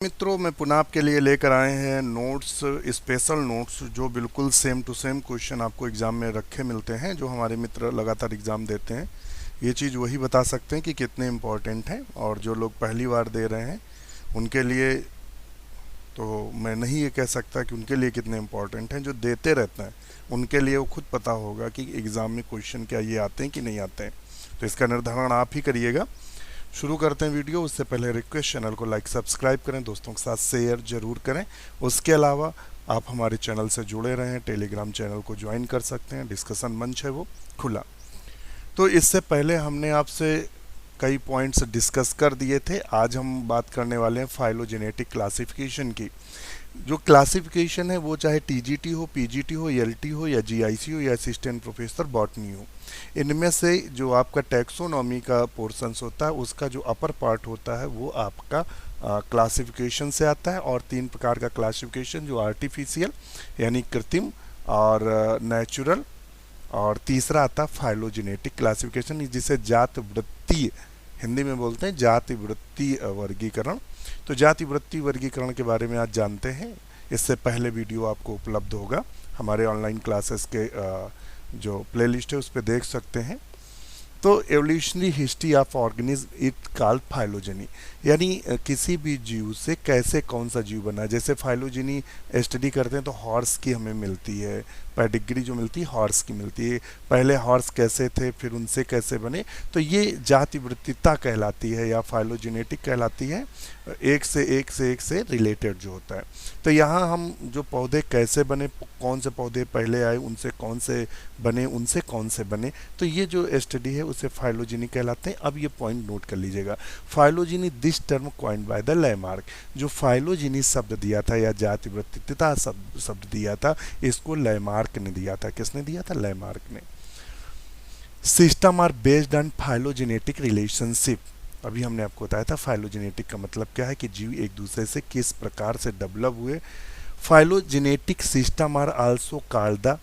मित्रों, मैं पुनः आपके लिए लेकर आए हैं नोट्स, स्पेशल नोट्स जो बिल्कुल सेम टू सेम क्वेश्चन आपको एग्ज़ाम में रखे मिलते हैं। जो हमारे मित्र लगातार एग्ज़ाम देते हैं, ये चीज़ वही बता सकते हैं कि कितने इम्पोर्टेंट हैं। और जो लोग पहली बार दे रहे हैं उनके लिए तो मैं नहीं ये कह सकता कि उनके लिए कितने इम्पोर्टेंट हैं। जो देते रहते हैं उनके लिए वो खुद पता होगा कि एग्ज़ाम में क्वेश्चन क्या ये आते हैं कि नहीं आते हैं। तो इसका निर्धारण आप ही करिएगा। शुरू करते हैं वीडियो। उससे पहले रिक्वेस्ट, चैनल को लाइक सब्सक्राइब करें, दोस्तों के साथ शेयर जरूर करें। उसके अलावा आप हमारे चैनल से जुड़े रहें, टेलीग्राम चैनल को ज्वाइन कर सकते हैं, डिस्कशन मंच है वो खुला। तो इससे पहले हमने आपसे कई पॉइंट्स डिस्कस कर दिए थे। आज हम बात करने वाले हैं फाइलोजेनेटिक क्लासिफिकेशन की। जो क्लासिफिकेशन है वो चाहे टीजीटी हो, पीजीटी हो, एलटी हो या जीआईसी हो या असिस्टेंट प्रोफेसर बॉटनी हो, इनमें से जो आपका टैक्सोनॉमी का पोर्शंस होता है उसका जो अपर पार्ट होता है वो आपका क्लासिफिकेशन से आता है। और तीन प्रकार का क्लासिफिकेशन, जो आर्टिफिशियल यानी कृत्रिम, और नेचुरल, और तीसरा आता है फाइलोजेनेटिक क्लासिफिकेशन, जिसे जाति वृत्तीय, हिंदी में बोलते हैं जाति वृत्तीय वर्गीकरण। तो जाति वृत्तीय वर्गीकरण के बारे में आज जानते हैं। इससे पहले वीडियो आपको उपलब्ध होगा हमारे ऑनलाइन क्लासेस के जो प्लेलिस्ट है उस पर देख सकते हैं। तो evolutionary history of organism it called phylogeny, यानी किसी भी जीव से कैसे कौन सा जीव बना है। जैसे फाइलोजेनी स्टडी करते हैं तो हॉर्स की हमें मिलती है, पेडिग्री जो मिलती है हॉर्स की मिलती है। पहले हॉर्स कैसे थे, फिर उनसे कैसे बने, तो ये जाति वृत्तिता कहलाती है या फाइलोजेनेटिक कहलाती है। एक से रिलेटेड जो होता है। तो यहाँ हम जो पौधे कैसे बने, कौन से पौधे पहले आए, उनसे कौन से बने, उनसे कौन से बने, तो ये जो स्टडी है उसे फाइलोजेनी कहलाते हैं। अब ये पॉइंट नोट कर लीजिएगा। Phylogeny this term coined by the Lamarck. जो फाइलोजेनी शब्द दिया था या जाति वृत्तिता शब्द दिया था, इसको लैमार्क ने दिया था। किसने दिया था? लैमार्क ने। System are based on phylogenetic relationship. अभी हमने आपको बताया था फाइलोजेनेटिक का मतलब क्या है, कि जीव एक दूसरे से किस प्रकार से डेवलप हुए। Phylogenetic system are also called the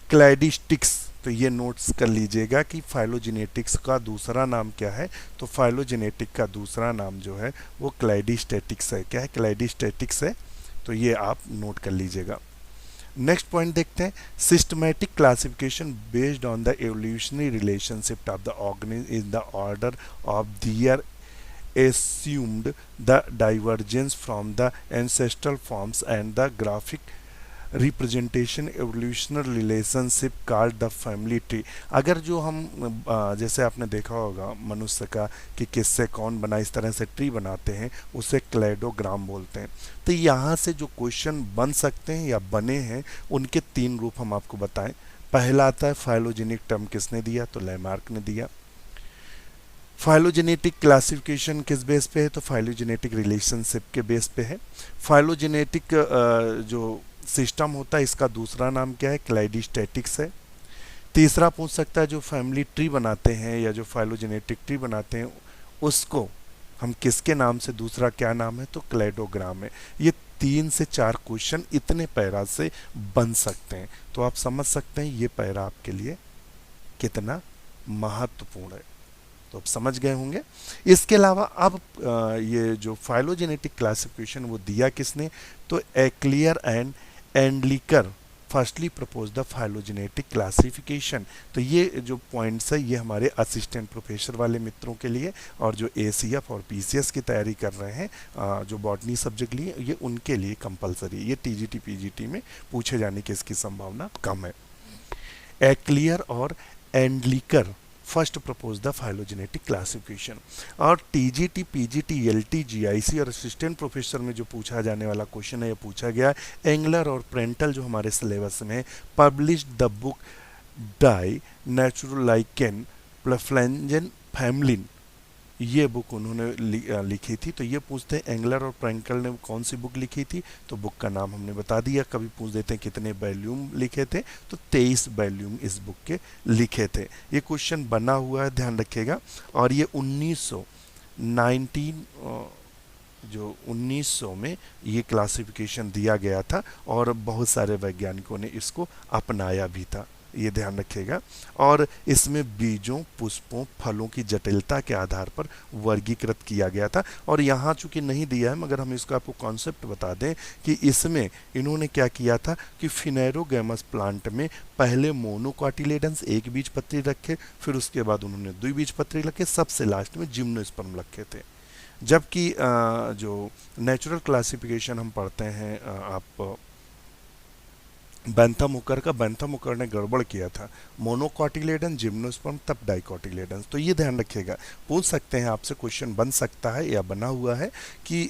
cladistics. तो ये नोट्स कर लीजिएगा कि फाइलोजेनेटिक्स का दूसरा नाम क्या है। तो फाइलोजेनेटिक का दूसरा नाम जो है वो क्लैडिस्टेटिक्स है। क्या है? क्लैडिस्टेटिक्स है। तो ये आप नोट कर लीजिएगा। नेक्स्ट पॉइंट देखते हैं। Systematic classification based on the evolutionary relationship of the organism in the order of their assumed the divergence from the ancestral forms and the graphic representation evolutional relationship called the family tree. अगर जो हम जैसे आपने देखा होगा मनुष्य का कि किससे कौन बना, इस तरह से ट्री बनाते हैं, उसे क्लेडोग्राम बोलते हैं। तो यहाँ से जो क्वेश्चन बन सकते हैं या बने हैं उनके तीन रूप हम आपको बताएं। पहला आता है फाइलोजेनिक टर्म किसने दिया? तो लैमार्क ने दिया। फाइलोजेनेटिक क्लासिफिकेशन किस बेस पे है? तो फाइलोजेनेटिक रिलेशनशिप के बेस पे है। फाइलोजेनेटिक जो सिस्टम होता है इसका दूसरा नाम क्या है? क्लाइडिस्टेटिक्स है। तीसरा पूछ सकता है जो फैमिली ट्री बनाते हैं या जो फाइलोजेनेटिक ट्री बनाते हैं उसको हम किसके नाम से, दूसरा क्या नाम है? तो क्लेडोग्राम है। ये 3 से 4 क्वेश्चन इतने पैरा से बन सकते हैं। तो आप समझ सकते हैं ये पैरा आपके लिए कितना महत्वपूर्ण है। तो आप समझ गए होंगे। इसके अलावा अब ये जो फाइलोजेनेटिक क्लासिफिकेशन वो दिया किसने? तो Eichler and Engler firstly propose the phylogenetic classification. तो ये जो पॉइंट्स है ये हमारे असिस्टेंट प्रोफेसर वाले मित्रों के लिए, और जो एसीएफ और पीसीएस की तैयारी कर रहे हैं जो बॉटनी सब्जेक्ट लिए, ये उनके लिए कंपलसरी है। ये टीजीटी पीजीटी में पूछे जाने की इसकी संभावना कम है। एक्लियर और Engler first propose the phylogenetic classification. और टीजीटी पीजीटी एलटी जीआईसी और असिस्टेंट प्रोफेसर में जो पूछा जाने वाला क्वेश्चन है ये पूछा गया एंगलर और प्रेंटल जो हमारे सिलेबस में published the book Die Natürlichen Pflanzenfamilien, ये बुक उन्होंने लिखी थी। तो ये पूछते हैं एंगलर और प्रेंकल ने कौन सी बुक लिखी थी, तो बुक का नाम हमने बता दिया। कभी पूछ देते हैं कितने वॉल्यूम लिखे थे, तो 23 वॉल्यूम इस बुक के लिखे थे। ये क्वेश्चन बना हुआ है, ध्यान रखिएगा। और ये 1900 में ये क्लासिफिकेशन दिया गया था और बहुत सारे वैज्ञानिकों ने इसको अपनाया भी था। ये ध्यान रखिएगा। और इसमें बीजों, पुष्पों, फलों की जटिलता के आधार पर वर्गीकृत किया गया था। और यहाँ चूंकि नहीं दिया है मगर हम इसका आपको कॉन्सेप्ट बता दें कि इसमें इन्होंने क्या किया था कि फिनेरोगैमस प्लांट में पहले मोनोकॉटिलेडन्स एक बीजपत्री रखे, फिर उसके बाद उन्होंने द्विबीजपत्री रखे, सबसे लास्ट में जिम्नोस्पर्म रखे थे। जबकि जो नेचुरल क्लासिफिकेशन हम पढ़ते हैं आप बैंथम हुकर का, बैंथम हुकर ने गड़बड़ किया था, मोनोकॉटिलेडन, जिम्नोस्पर्म, तब डाइकॉटिलेडन। तो ये ध्यान रखिएगा, पूछ सकते हैं आपसे, क्वेश्चन बन सकता है या बना हुआ है कि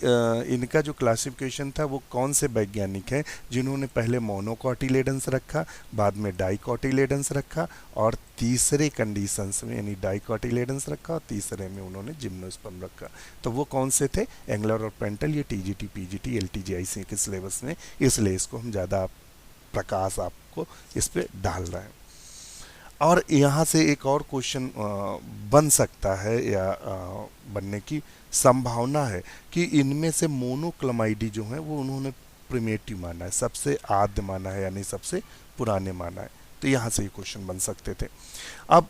इनका जो क्लासिफिकेशन था वो कौन से वैज्ञानिक हैं जिन्होंने पहले मोनोकॉटिलेडन्स रखा, बाद में डाइकॉटिलेडन्स रखा, और तीसरे कंडीशंस में यानी डाइकॉटिलेडन्स रखा और तीसरे में उन्होंने जिम्नोस्पर्म रखा। तो वो कौन से थे? एंगलर और पेंटल। ये टीजीटी, पीजीटी, एलटीजीआईसी के सिलेबस में, इसलिए इसको हम ज़्यादा प्रकाश आपको इस पे डाल रहे हैं। और यहाँ से एक और क्वेश्चन बन सकता है या बनने की संभावना है कि इनमें से मोनोक्लमाइडी जो है वो उन्होंने प्रिमेटिव माना है, सबसे आद्य माना है, यानी सबसे पुराने माना है। तो यहाँ से ये क्वेश्चन बन सकते थे। अब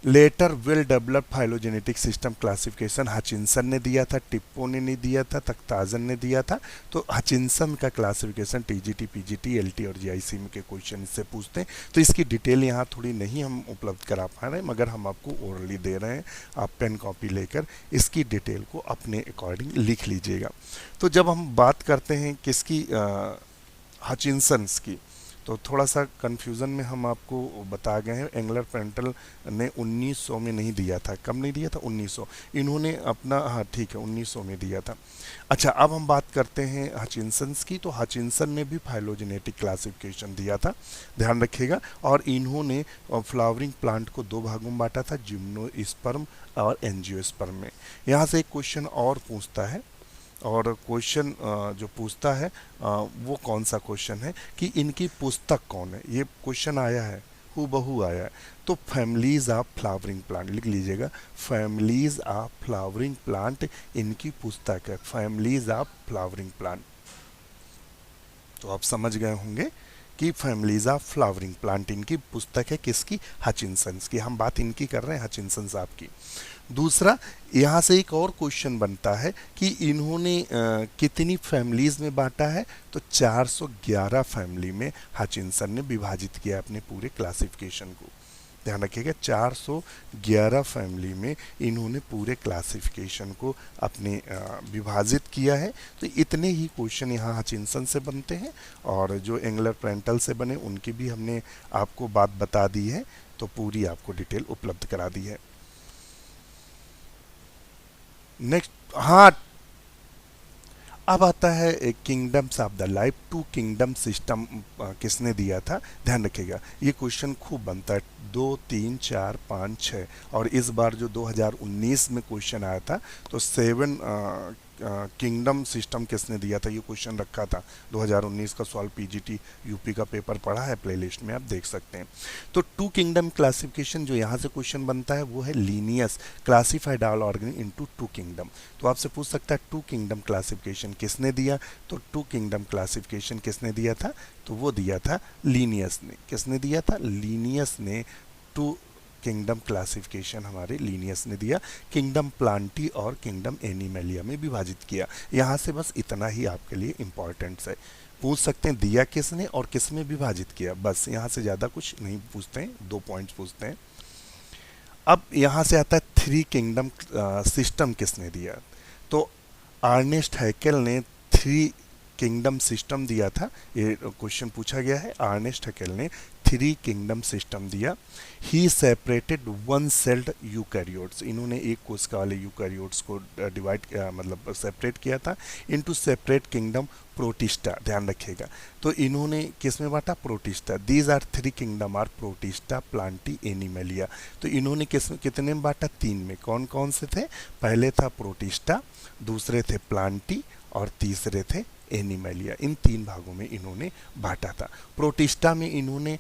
later well developed phylogenetic system classification Hutchinson ने दिया था, टिप्पो ने नहीं दिया था, तख्ताजन ने दिया था। तो हचिंसन का क्लासिफिकेशन टीजीटी, पीजीटी, एलटी और जीआईसी में के क्वेश्चन इससे पूछते हैं। तो इसकी डिटेल यहाँ थोड़ी नहीं हम उपलब्ध करा पा रहे हैं, मगर हम आपको ओरली दे रहे हैं। आप पेन कॉपी लेकर इसकी डिटेल को अपने अकॉर्डिंग लिख लीजिएगा। तो जब हम बात करते हैं किसकी, हचिंसन्स की, तो थोड़ा सा कन्फ्यूज़न में हम आपको बता गए हैं। एंगलर पेंटल ने 1900 में नहीं दिया था। कब नहीं दिया था? 1900। इन्होंने अपना, हाँ ठीक है, 1900 में दिया था। अच्छा, अब हम बात करते हैं हचिंसन्स की। तो हचिंसन ने भी फाइलोजेनेटिक क्लासिफिकेशन दिया था, ध्यान रखिएगा। और इन्होंने फ्लावरिंग प्लांट को दो भागों में बांटा था, जिम्नोस्पर्म और एंजियोस्पर्म में। यहाँ से एक क्वेश्चन और पूछता है, और क्वेश्चन जो पूछता है वो कौन सा क्वेश्चन है कि इनकी पुस्तक कौन है। ये क्वेश्चन आया है, हूबहू आया है। तो फैमिलीज ऑफ फ्लावरिंग प्लांट लिख लीजिएगा, फैमिलीज ऑफ फ्लावरिंग प्लांट इनकी पुस्तक है, फैमिलीज ऑफ फ्लावरिंग प्लांट। तो आप समझ गए होंगे कि फैमिलीज ऑफ फ्लावरिंग प्लांट इनकी पुस्तक है, किसकी? हचिंसन्स की। हम बात इनकी कर रहे हैं, हचिंसन साहब की। दूसरा, यहाँ से एक और क्वेश्चन बनता है कि इन्होंने कितनी फैमिलीज में बांटा है। तो 411 फैमिली में हचिंसन ने विभाजित किया अपने पूरे क्लासिफिकेशन को। ध्यान रखिएगा, 411 फैमिली में इन्होंने पूरे क्लासिफिकेशन को अपने विभाजित किया है। तो इतने ही क्वेश्चन यहाँ हचिंसन से बनते हैं, और जो एंगलर पेंटल से बने उनकी भी हमने आपको बात बता दी है। तो पूरी आपको डिटेल उपलब्ध करा दी है। नेक्स्ट, हाँ, अब आता है kingdoms of the life. 2 kingdom system किसने दिया था? ध्यान रखिएगा, ये क्वेश्चन खूब बनता है, 2, 3, 4, 5, 6। और इस बार जो 2019 में क्वेश्चन आया था, तो 7 किंगडम सिस्टम किसने दिया था, ये क्वेश्चन रखा था। 2019 का सॉल्व पीजीटी यूपी का पेपर पढ़ा है, प्लेलिस्ट में आप देख सकते हैं। तो 2 किंगडम क्लासिफिकेशन जो यहाँ से क्वेश्चन बनता है वो है Linnaeus classified all organism into 2 kingdom. तो आपसे पूछ सकता है 2 किंगडम क्लासिफिकेशन किसने दिया? तो 2 किंगडम क्लासिफिकेशन किसने दिया था? तो वो दिया था लीनियस ने। किसने दिया था? लीनियस ने 2 किंगडम क्लासिफिकेशन हमारे लीनियस ने दिया। किंगडम प्लांटी और किंगडम एनिमेलिया में विभाजित किया। यहाँ से बस इतना ही आपके लिए इम्पोर्टेंट है। पूछ सकते हैं दिया किसने और किस में विभाजित किया, बस यहाँ से ज़्यादा कुछ नहीं पूछते हैं, 2 पॉइंट्स पूछते हैं। अब यहाँ से आता है 3 किंगडम सिस्टम किसने दिया। तो अर्नेस्ट हैकेल ने 3 किंगडम सिस्टम दिया था। ये क्वेश्चन पूछा गया है, अर्नेस्ट हैकेल ने 3 किंगडम सिस्टम दिया। ही सेपरेटेड 1 सेल्ड यूकैरियोट्स, इन्होंने एक कोशिका वाले यूकैरियोट्स को डिवाइड मतलब सेपरेट किया था इनटू सेपरेट किंगडम प्रोटिस्टा। ध्यान रखिएगा, तो इन्होंने किस में बांटा? Protista. These are 3 kingdom are Protista, Plantae, Animalia. तो इन्होंने कितने में बांटा? 3 में। कौन कौन से थे? पहले था प्रोटिस्टा, दूसरे थे प्लांटी, और तीसरे थे एनिमेलिया। इन 3 भागों में इन्होंने बांटा था। प्रोटिस्टा में इन्होंने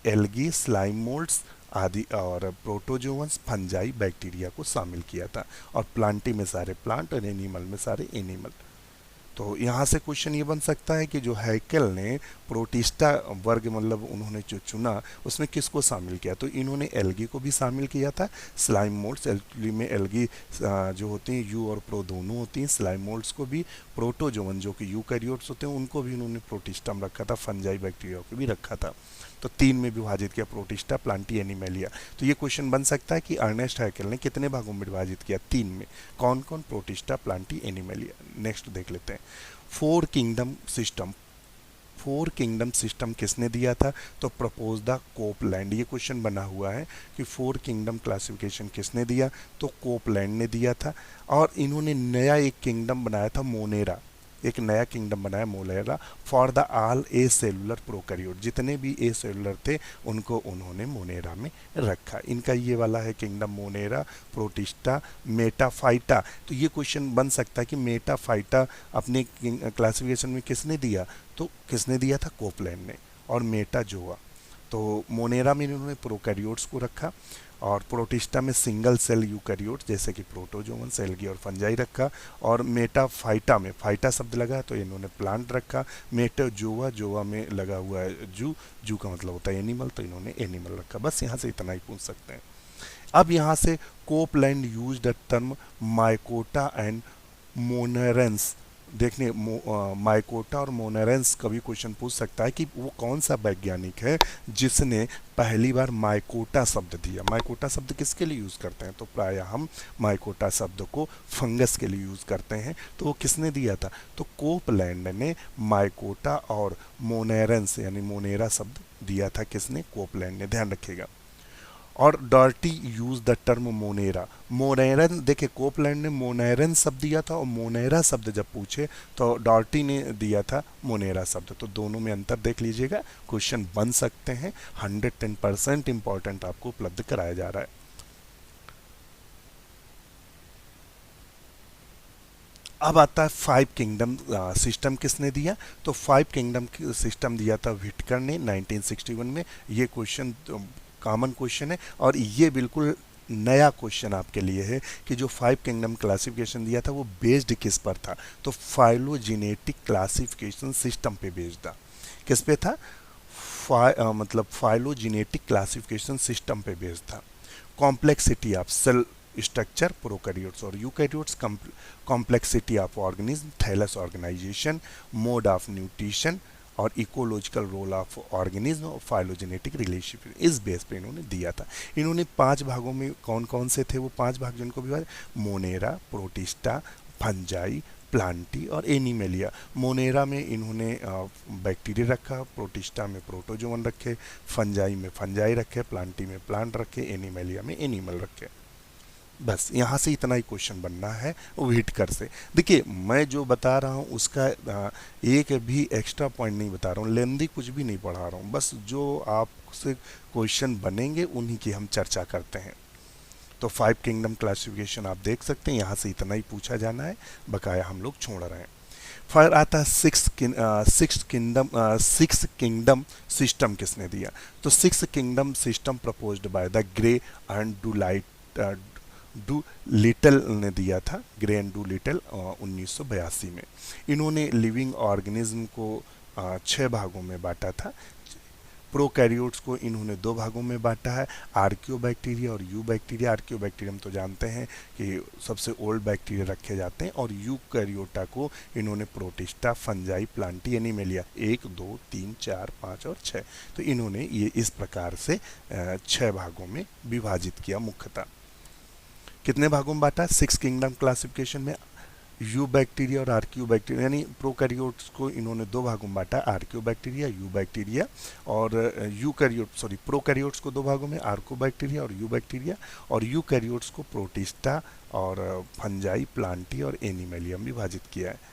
एल्गी, स्लाइम मोल्ड्स आदि और प्रोटोजोअन्स, फंजाई, बैक्टीरिया को शामिल किया था। और प्लांटी में सारे प्लांट और एनिमल में सारे एनिमल। तो यहाँ से क्वेश्चन ये बन सकता है कि जो हैकेल ने प्रोटिस्टा वर्ग मतलब उन्होंने जो चुना उसमें किसको शामिल किया, तो इन्होंने एल्गी को भी शामिल किया था। स्लाइम मोल्ड्स, एक्चुअली में एल्गी जो होती हैं यू और प्रो दोनों होती हैं, स्लाइम मोल्ड्स को भी, प्रोटोजोवन जो कि यूकैरियोट्स होते हैं उनको भी उन्होंने प्रोटिस्टा में रखा था, फंजाई बैक्टीरिया को भी रखा था। तो 3 में विभाजित किया, प्रोटिस्टा, प्लांटी, एनिमेलिया। तो ये क्वेश्चन बन सकता है कि अर्नेस्ट हैकेल ने कितने भागों में विभाजित किया, 3 में। कौन कौन, प्रोटिस्टा, प्लांटी, एनिमेलिया। नेक्स्ट देख लेते हैं, four kingdom system. Four kingdom system किसने दिया था, तो प्रपोज द कोपलैंड। ये क्वेश्चन बना हुआ है कि फोर किंगडम क्लासिफिकेशन किसने दिया, तो कोपलैंड ने दिया था। और इन्होंने नया एक किंगडम बनाया था, मोनेरा, एक नया किंगडम बनाया Monera, for the all A cellular prokaryote. जितने भी ए सेलुलर थे उनको उन्होंने मोनेरा में रखा। इनका ये वाला है किंगडम, मोनेरा, प्रोटिस्टा, मेटाफाइटा। तो ये क्वेश्चन बन सकता है कि मेटाफाइटा अपने क्लासिफिकेशन में किसने दिया, तो किसने दिया था, कोपलैंड ने। और मेटाजोआ, तो मोनेरा में इन्होंने प्रोकैरियोट्स को रखा, और प्रोटिस्टा में सिंगल सेल यूकैरियोट्स जैसे कि प्रोटोजोवन, सेल्गी और फंजाई रखा। और मेटाफाइटा में, फाइटा शब्द लगा तो इन्होंने प्लांट रखा। मेटाजोआ, जोआ में लगा हुआ है जू, जू का मतलब होता है एनिमल, तो इन्होंने एनिमल रखा। बस यहाँ से इतना ही पूछ सकते हैं। अब यहाँ से Copeland use the term Mycota and Monerans. देखने माइकोटा और मोनेरेंस कभी क्वेश्चन पूछ सकता है कि वो कौन सा वैज्ञानिक है जिसने पहली बार माइकोटा शब्द दिया। माइकोटा शब्द किसके लिए यूज़ करते हैं, तो प्राय हम माइकोटा शब्द को फंगस के लिए यूज़ करते हैं। तो वो किसने दिया था, तो कोपलैंड ने माइकोटा और मोनेरेंस यानी मोनेरा शब्द दिया था। किसने, कोपलैंड ने, ध्यान रखिएगा। और डॉर्टी यूज द टर्म मोनेरा। मोनेरन, देखिए कोपलैंड ने मोनेरन शब्द दिया था और मोनेरा शब्द जब पूछे तो डॉर्टी ने दिया था मोनेरा शब्द। तो दोनों में अंतर देख लीजिएगा, क्वेश्चन बन सकते हैं। 110% इंपॉर्टेंट आपको उपलब्ध कराया जा रहा है। अब आता है फाइव किंगडम सिस्टम किसने दिया, तो फाइव किंगडम सिस्टम दिया था व्हिटकर ने 1961 में। ये क्वेश्चन कॉमन क्वेश्चन है और ये बिल्कुल नया क्वेश्चन आपके लिए है कि जो फाइव किंगडम क्लासिफिकेशन दिया था वो बेस्ड किस पर था, तो फाइलोजेनेटिक क्लासिफिकेशन सिस्टम पे बेस्ड था। किस पे था, मतलब फाइलोजेनेटिक क्लासिफिकेशन सिस्टम पे बेस्ड था। Complexity of cell structure, prokaryotes और eukaryotes, complexity of organism, thallus organisation, mode of nutrition और इकोलॉजिकल रोल ऑफ ऑर्गेनिज्म और फाइलोजेनेटिक रिलेशनशिप, इस बेस पे इन्होंने दिया था। इन्होंने 5 भागों में, कौन कौन से थे वो 5 भाग जिनको भी, मोनेरा, प्रोटिस्टा, फंजाई, प्लांटी और एनिमेलिया। मोनेरा में इन्होंने बैक्टीरिया रखा, प्रोटिस्टा में प्रोटोजोवन रखे, फंजाई में फंजाई रखे, प्लांटी में प्लांट रखे, एनिमेलिया में एनिमल रखे। बस यहाँ से इतना ही क्वेश्चन बनना है व्हिटकर से। देखिए मैं जो बता रहा हूँ उसका एक भी एक्स्ट्रा पॉइंट नहीं बता रहा हूँ, लेंदी कुछ भी नहीं पढ़ा रहा हूँ, बस जो आपसे क्वेश्चन बनेंगे उन्हीं की हम चर्चा करते हैं। तो फाइव किंगडम क्लासिफिकेशन आप देख सकते हैं, यहाँ से इतना ही पूछा जाना है, बकाया हम लोग छोड़ रहे हैं। फिर आता है सिक्स किंगडम सिस्टम किसने दिया, तो six kingdom system proposed by the grey and do little ने दिया था, ग्रे एंड डू लिटल 1982 में। इन्होंने लिविंग ऑर्गेनिज्म को 6 भागों में बांटा था। प्रोकैरियोट्स को इन्होंने 2 भागों में बांटा है, आर्कियोबैक्टीरिया और यू बैक्टीरिया। आर्कियोबैक्टीरिया हम तो जानते हैं कि सबसे ओल्ड बैक्टीरिया रखे जाते हैं, और यूकैरियोटा को इन्होंने प्रोटिस्टा, फंजाई, प्लांटी, एनिमेलिया 1, 2, 3, 4, 5 और 6, तो इन्होंने ये इस प्रकार से 6 भागों में विभाजित किया। मुख्यतः कितने भागों में बांटा, 6 किंगडम क्लासिफिकेशन में यू बैक्टीरिया और आर्कियो बैक्टीरिया, यानी प्रोकैरियोट्स को इन्होंने 2 भागों में बांटा, आर्कियो बैक्टीरिया, यू बैक्टीरिया। और प्रोकैरियोट्स को 2 भागों में, आर्को बैक्टीरिया और यू बैक्टीरिया। और यूकैरियोट्स को प्रोटिस्टा और फंजाई, प्लांटी और एनिमेलियम विभाजित किया है।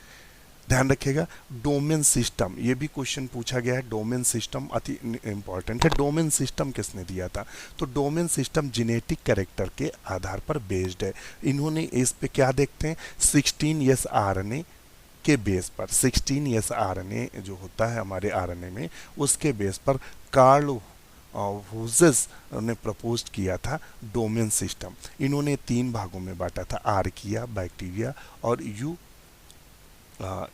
ध्यान रखिएगा। डोमेन सिस्टम, ये भी क्वेश्चन पूछा गया है, डोमेन सिस्टम अति इंपॉर्टेंट है। डोमेन सिस्टम किसने दिया था, तो डोमेन सिस्टम जेनेटिक कैरेक्टर के आधार पर बेस्ड है। इन्होंने इस पे क्या देखते हैं, 16S RNA के बेस पर, 16S RNA जो होता है हमारे RNA में, उसके बेस पर कार्ल हुजेस ने प्रपोज किया था डोमेन सिस्टम। इन्होंने 3 भागों में बांटा था, आर्किया, बैक्टीरिया और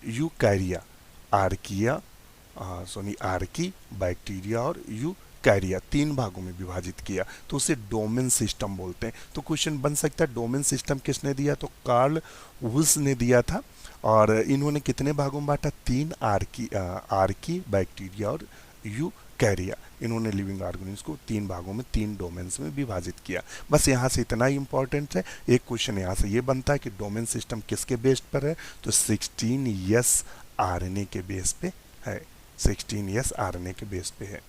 यूकैरिया, आर्किया आर्की, बैक्टीरिया और यूकैरिया, 3 भागों में विभाजित किया, तो उसे डोमेन सिस्टम बोलते हैं। तो क्वेश्चन बन सकता है डोमेन सिस्टम किसने दिया, तो कार्ल वुल्स ने दिया था। और इन्होंने कितने भागों में बांटा, 3, आर्की, बैक्टीरिया और यूकैरिया। इन्होंने लिविंग ऑर्गेनिज्म को 3 भागों में 3 डोमेन्स में विभाजित किया। बस यहाँ से इतना ही इंपॉर्टेंट है। एक क्वेश्चन यहाँ से ये बनता है कि डोमेन सिस्टम किसके बेस पर है, तो 16S आरएनए के बेस पे है, 16S आरएनए के बेस पे है।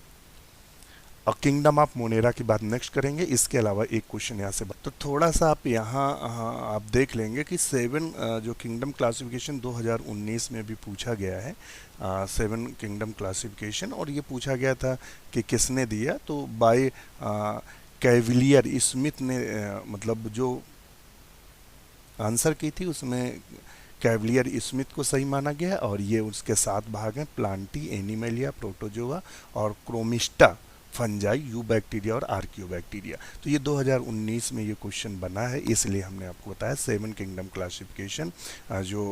और किंगडम ऑफ मोनेरा की बात नेक्स्ट करेंगे। इसके अलावा एक क्वेश्चन यहाँ से तो थोड़ा सा आप यहाँ आप देख लेंगे कि 7 जो किंगडम क्लासिफिकेशन 2019 में भी पूछा गया है, 7 किंगडम क्लासिफिकेशन, और ये पूछा गया था कि किसने दिया, तो बाय कैविलियर स्मिथ ने मतलब जो आंसर की थी उसमें कैविलियर स्मिथ को सही माना गया। और ये उसके 7 भाग हैं, प्लांटी, एनिमेलिया, प्रोटोजोआ और क्रोमिस्टा, फंजाई, यू बैक्टीरिया और आर्कियोबैक्टीरिया। तो ये 2019 में ये क्वेश्चन बना है, इसलिए हमने आपको बताया 7 किंगडम क्लासिफिकेशन जो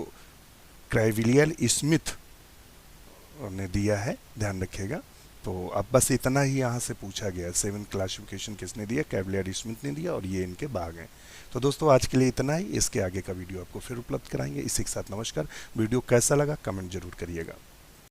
कैविलियर स्मिथ ने दिया है, ध्यान रखिएगा। तो अब बस इतना ही यहाँ से पूछा गया, 7 क्लासिफिकेशन किसने दिया, कैविलियर स्मिथ ने दिया, और ये इनके भाग हैं। तो दोस्तों आज के लिए इतना ही, इसके आगे का वीडियो आपको फिर उपलब्ध कराएंगे। इसी के साथ नमस्कार। वीडियो कैसा लगा कमेंट जरूर करिएगा।